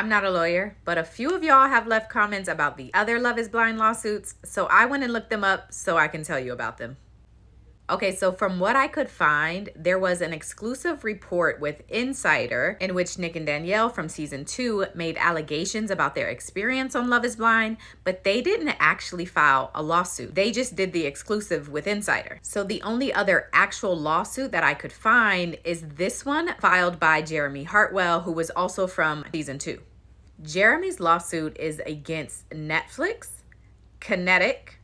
I'm not a lawyer, but a few of y'all have left comments about the other Love is Blind lawsuits, so I went and looked them up so I can tell you about them. Okay, so from what I could find, there was an exclusive report with Insider in which Nick and Danielle from season 2 made allegations about their experience on Love is Blind, but they didn't actually file a lawsuit. They just did the exclusive with Insider. So the only other actual lawsuit that I could find is this one filed by Jeremy Hartwell, who was also from season 2. Jeremy's lawsuit is against Netflix, Kinetic,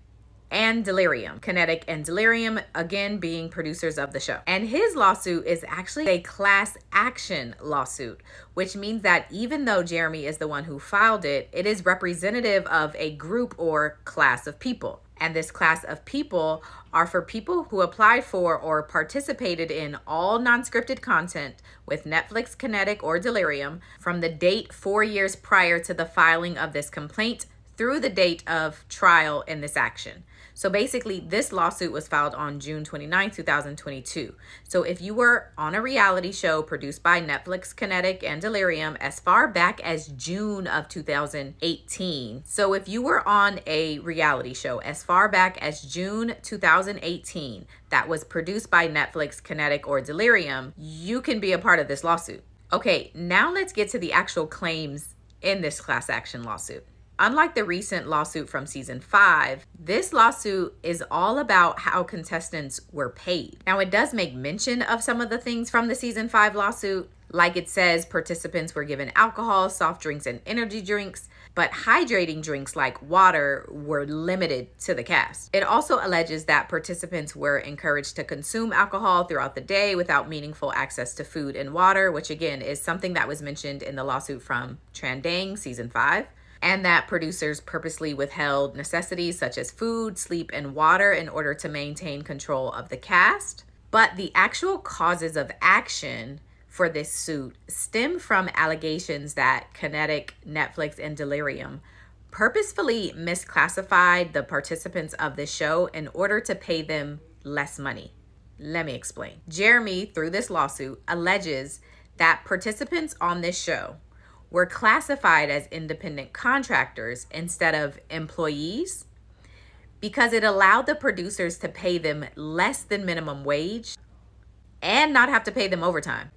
and Delirium. Kinetic and Delirium, again, being producers of the show. And his lawsuit is actually a class action lawsuit, which means that even though Jeremy is the one who filed it, it is representative of a group or class of people. And this class of people are for people who applied for or participated in all non-scripted content with Netflix, Kinetic, or Delirium from the date 4 years prior to the filing of this complaint through the date of trial in this action. So basically, this lawsuit was filed on June 29, 2022. So if you were on a reality show produced by Netflix, Kinetic, and Delirium as far back as June of 2018. So if you were on a reality show as far back as June 2018 that was produced by Netflix, Kinetic, or Delirium, you can be a part of this lawsuit. Okay, now let's get to the actual claims in this class action lawsuit. Unlike the recent lawsuit from season 5, this lawsuit is all about how contestants were paid. Now, it does make mention of some of the things from the season 5 lawsuit, like it says participants were given alcohol, soft drinks, and energy drinks, but hydrating drinks like water were limited to the cast. It also alleges that participants were encouraged to consume alcohol throughout the day without meaningful access to food and water, which again is something that was mentioned in the lawsuit from Trandang season 5. And that producers purposely withheld necessities such as food, sleep, and water in order to maintain control of the cast. But the actual causes of action for this suit stem from allegations that Kinetic, Netflix, and Delirium purposefully misclassified the participants of the show in order to pay them less money. Let me explain. Jeremy, through this lawsuit, alleges that participants on this show were classified as independent contractors instead of employees because it allowed the producers to pay them less than minimum wage and not have to pay them overtime.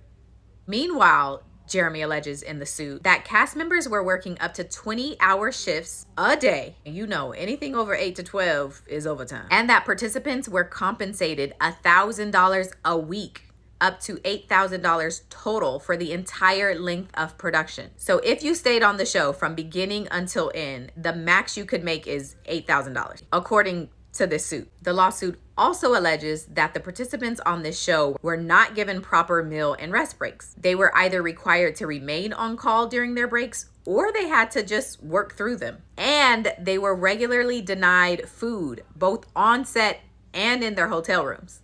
Meanwhile, Jeremy alleges in the suit that cast members were working up to 20-hour shifts a day. And you know, anything over 8 to 12 is overtime. And that participants were compensated $1,000 a week, up to $8,000 total for the entire length of production. So if you stayed on the show from beginning until end, the max you could make is $8,000, according to this suit. The lawsuit also alleges that the participants on this show were not given proper meal and rest breaks. They were either required to remain on call during their breaks or they had to just work through them. And they were regularly denied food, both on set and in their hotel rooms.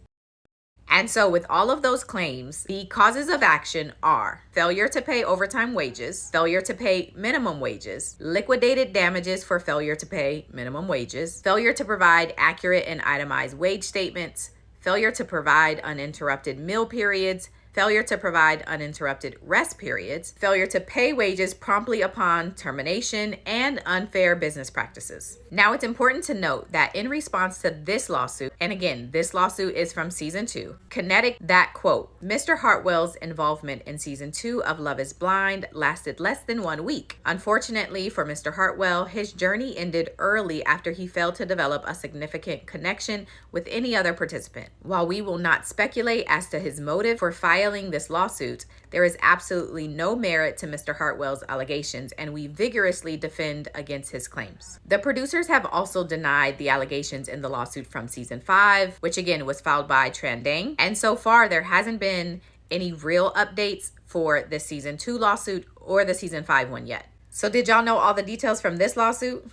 And so with all of those claims, the causes of action are failure to pay overtime wages, failure to pay minimum wages, liquidated damages for failure to pay minimum wages, failure to provide accurate and itemized wage statements, failure to provide uninterrupted meal periods, failure to provide uninterrupted rest periods, failure to pay wages promptly upon termination, and unfair business practices. Now, it's important to note that in response to this lawsuit, and again, this lawsuit is from season 2, Kinetic, that quote, Mr. Hartwell's involvement in season 2 of Love is Blind lasted less than 1 week. Unfortunately for Mr. Hartwell, his journey ended early after he failed to develop a significant connection with any other participant. While we will not speculate as to his motive for filing this lawsuit, there is absolutely no merit to Mr. Hartwell's allegations, and we vigorously defend against his claims. The producers have also denied the allegations in the lawsuit from season 5, which again was filed by Trandang. And so far, there hasn't been any real updates for the season 2 lawsuit or the season 5 one yet. So did y'all know all the details from this lawsuit?